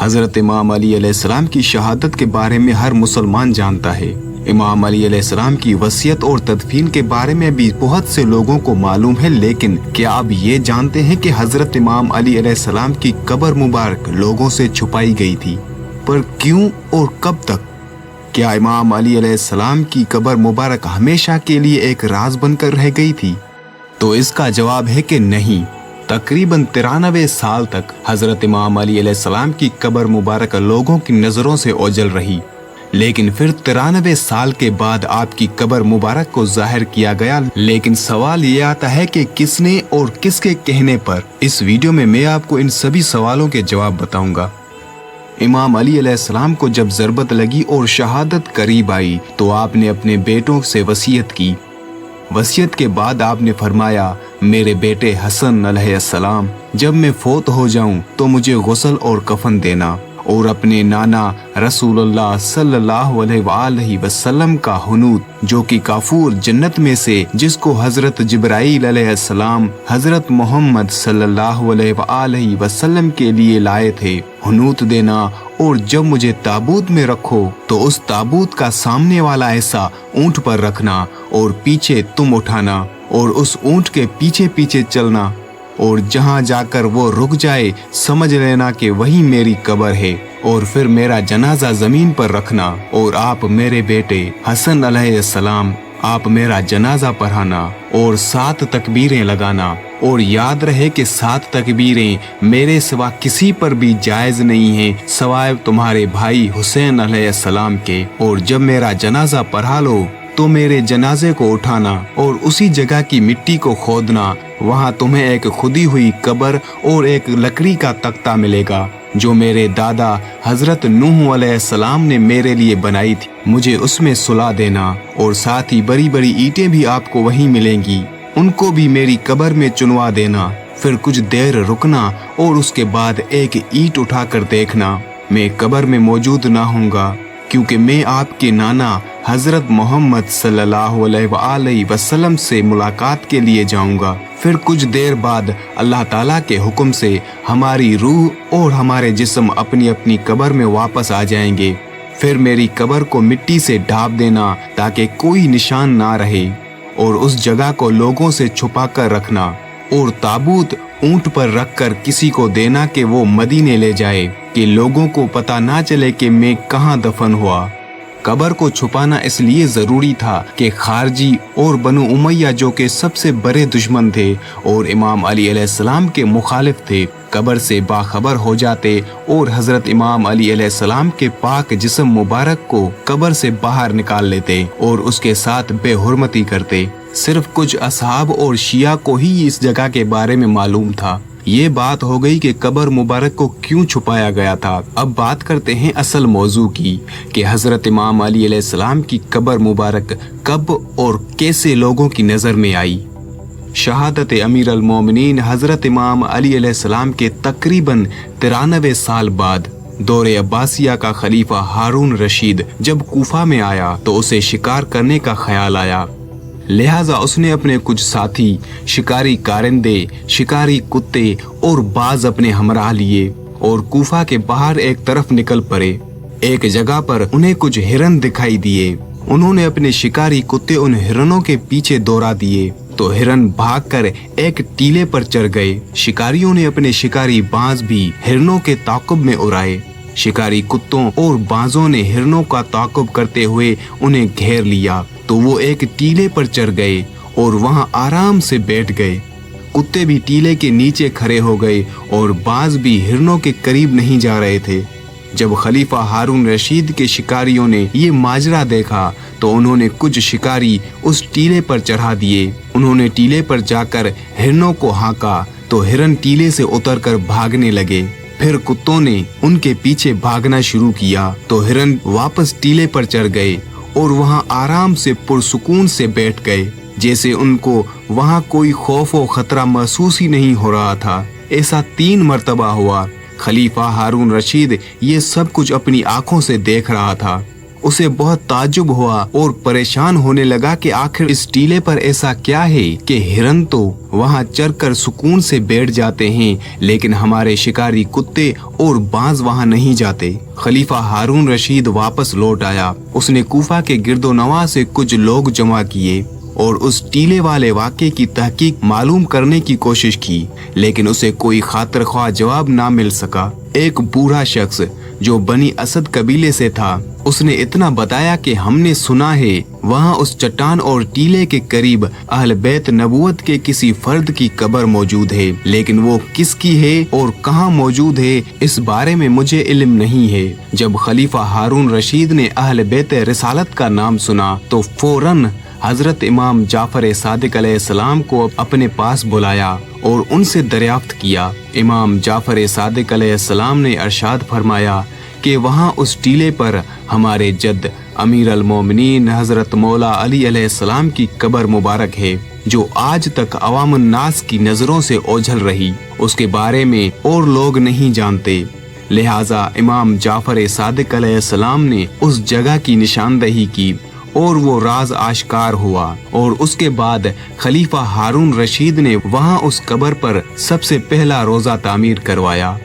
हजरत इमाम अली अलैहिस्सलाम की शहादत के बारे में हर मुसलमान जानता है। इमाम अली अलैहिस्सलाम की वसीयत और तदफीन के बारे में भी बहुत से लोगों को मालूम है, लेकिन क्या आप ये जानते हैं कि हजरत इमाम अली अलैहिस्सलाम की कब्र मुबारक लोगों से छुपाई गई थी? पर क्यों और कब तक? क्या इमाम अली अलैहिस्सलाम की कब्र मुबारक हमेशा के लिए एक राज बनकर रह गई थी? तो इसका जवाब है कि नहीं। तकरीबन 93 साल तक हजरत इमाम अली अलैहिस्सलाम की कब्र मुबारक लोगों की नजरों से ओझल रही, लेकिन फिर 93 साल के बाद आपकी कब्र मुबारक को जाहिर किया गया। लेकिन सवाल ये आता है कि किसने और किसके कहने पर? इस वीडियो में मैं आपको इन सभी सवालों के जवाब बताऊंगा। इमाम अली अलैहिस्सलाम को जब ज़रूरत लगी और शहादत करीब आई तो आपने अपने बेटों से वसीयत की। वसीयत के बाद आपने फरमाया, मेरे बेटे हसन अलैहिस्सलाम, जब मैं फोत हो जाऊं तो मुझे गुस्ल और कफन देना, और अपने नाना रसूलुल्लाह सल्लल्लाहु अलैहि वसल्लम का हुनूत, जो कि काफूर जन्नत में से जिसको हजरत जिब्राईल अलैहिस्सलाम हजरत मोहम्मद सल्लल्लाहु अलैहि वसल्लम के लिए लाए थे, हुनूत देना। और जब मुझे ताबूत में रखो तो उस ताबूत का सामने वाला ऐसा ऊंट पर रखना और पीछे तुम उठाना और उस ऊंट के पीछे पीछे चलना, और जहां जाकर वो रुक जाए समझ लेना कि वही मेरी कब्र है, और फिर मेरा जनाजा जमीन पर रखना और आप मेरे बेटे हसन अलैहिस्सलाम, आप मेरा जनाजा पढ़ाना और 7 तकबीरें लगाना। और याद रहे कि 7 तकबीरें मेरे सिवा किसी पर भी जायज नहीं है सवाए तुम्हारे भाई हुसैन अलैहिस्सलाम के। और जब मेरा जनाजा पढ़ा लो तो मेरे जनाजे को उठाना और उसी जगह की मिट्टी को खोदना, वहाँ तुम्हें एक खुदी हुई कब्र और एक लकड़ी का तख्ता मिलेगा जो मेरे दादा हजरत नूह अलैहिस्सलाम ने मेरे लिए बनाई थी। मुझे उसमें सुला देना और साथ ही बड़ी बड़ी ईंटें भी आपको वहीं मिलेंगी, उनको भी मेरी कब्र में चुनवा देना। फिर कुछ देर रुकना और उसके बाद एक ईंट उठाकर देखना। मैं कब्र में मौजूद ना होऊंगा क्योंकि मैं आपके नाना हजरत मोहम्मद सल्लल्लाहु अलैहि वसल्लम से मुलाकात के लिए जाऊंगा। फिर कुछ देर बाद अल्लाह ताला के हुक्म से हमारी रूह और हमारे जिस्म अपनी अपनी कब्र में वापस आ जाएंगे। फिर मेरी कब्र को मिट्टी से ढाप देना ताकि कोई निशान ना रहे, और उस जगह को लोगों से छुपा कर रखना, और ताबूत ऊंट पर रखकर किसी को देना कि वो मदीने ले जाए, कि लोगों को पता ना चले कि मैं कहाँ दफन हुआ। कब्र को छुपाना इसलिए जरूरी था कि खारजी और बनु उमैया, जो के सबसे बड़े दुश्मन थे और इमाम अली अलैहिस्सलाम के मुखालिफ थे, कब्र से बाखबर हो जाते और हजरत इमाम अली अलैहिस्सलाम के पाक जिस्म मुबारक को कब्र से बाहर निकाल लेते और उसके साथ बेहुरमती करते। सिर्फ कुछ असहाब और शिया को ही इस जगह के बारे में मालूम था। ये बात हो गई कि कब्र मुबारक को क्यों छुपाया गया था। अब बात करते हैं असल मौजू की कि हजरत इमाम अली अलैहिस्सलाम की कब्र मुबारक कब और कैसे लोगों की नजर में आई। शहादत अमीर अल मोमिनीन हजरत इमाम अली अलैहिस्सलाम के तकरीबन 93 साल बाद दौरे अब्बासिया का खलीफा हारून रशीद जब कूफा में आया तो उसे शिकार करने का ख्याल आया। लिहाजा उसने अपने कुछ साथी शिकारी कारिंदे, शिकारी कुत्ते और बाज अपने हमराह लिए और कूफा के बाहर एक तरफ निकल पड़े। एक जगह पर उन्हें कुछ हिरन दिखाई दिए। उन्होंने अपने शिकारी कुत्ते उन हिरनों के पीछे दौड़ा दिए तो हिरन भागकर एक टीले पर चढ़ गए। शिकारियों ने अपने शिकारी बाज भी हिरनों के ताक़ुब में उड़ाए। शिकारी कुत्तों और बाजों ने हिरनों का ताक़ुब करते हुए उन्हें घेर लिया तो वो एक टीले पर चढ़ गए और वहां आराम से बैठ गए। कुत्ते भी टीले के नीचे खड़े हो गए और बाज भी हिरनों के करीब नहीं जा रहे थे। जब खलीफा हारून रशीद के शिकारियों ने ये माजरा देखा तो उन्होंने कुछ शिकारी उस टीले पर चढ़ा दिए। उन्होंने टीले पर जाकर हिरनों को हाँका तो हिरन टीले से उतरकर भागने लगे। फिर कुत्तों ने उनके पीछे भागना शुरू किया तो हिरन वापस टीले पर चढ़ गए और वहां आराम से पुरसुकून से बैठ गए, जैसे उनको वहां कोई खौफ और खतरा महसूस ही नहीं हो रहा था। ऐसा 3 मर्तबा हुआ। खलीफा हारून रशीद ये सब कुछ अपनी आंखों से देख रहा था उसे बहुत ताज्जुब हुआ और परेशान होने लगा कि आखिर इस टीले पर ऐसा क्या है कि हिरन तो वहाँ चरकर सुकून से बैठ जाते हैं, लेकिन हमारे शिकारी कुत्ते और बाज वहाँ नहीं जाते। खलीफा हारून रशीद वापस लौट आया। उसने कूफा के गिरदोनवा से कुछ लोग जमा किए और उस टीले वाले वाक़े की तहकीक मालूम करने की कोशिश की, लेकिन उसे कोई खातिर ख्वाह जवाब ना मिल सका। एक बूढ़ा शख्स जो बनी असद कबीले से था, उसने इतना बताया कि हमने सुना है वहाँ उस चट्टान और टीले के करीब अहल बैत नबूवत के किसी फर्द की कब्र मौजूद है, लेकिन वो किसकी है और कहाँ मौजूद है इस बारे में मुझे इल्म नहीं है। जब खलीफा हारून रशीद ने अहल बैत रिसालत का नाम सुना तो फौरन हजरत इमाम जाफर सादिक अलैहिस्सलाम को अपने पास बुलाया और उनसे दरियाफ्त किया। इमाम जाफर सादिक अलैहिस्सलाम ने इरशाद फरमाया कि वहाँ उस टीले पर हमारे जद अमीर अल मोमिनीन हजरत मौला अली अलैहिस्सलाम की कब्र मुबारक है, जो आज तक अवामुन नास की नजरों से ओझल रही। उसके बारे में और लोग नहीं जानते, लिहाजा इमाम जाफर सादिक अलैहिस्सलाम ने उस जगह की निशानदही की और वो राज आश्कार हुआ। और उसके बाद खलीफा हारून रशीद ने वहाँ उस कब्र पर सबसे पहला रोजा तामीर करवाया।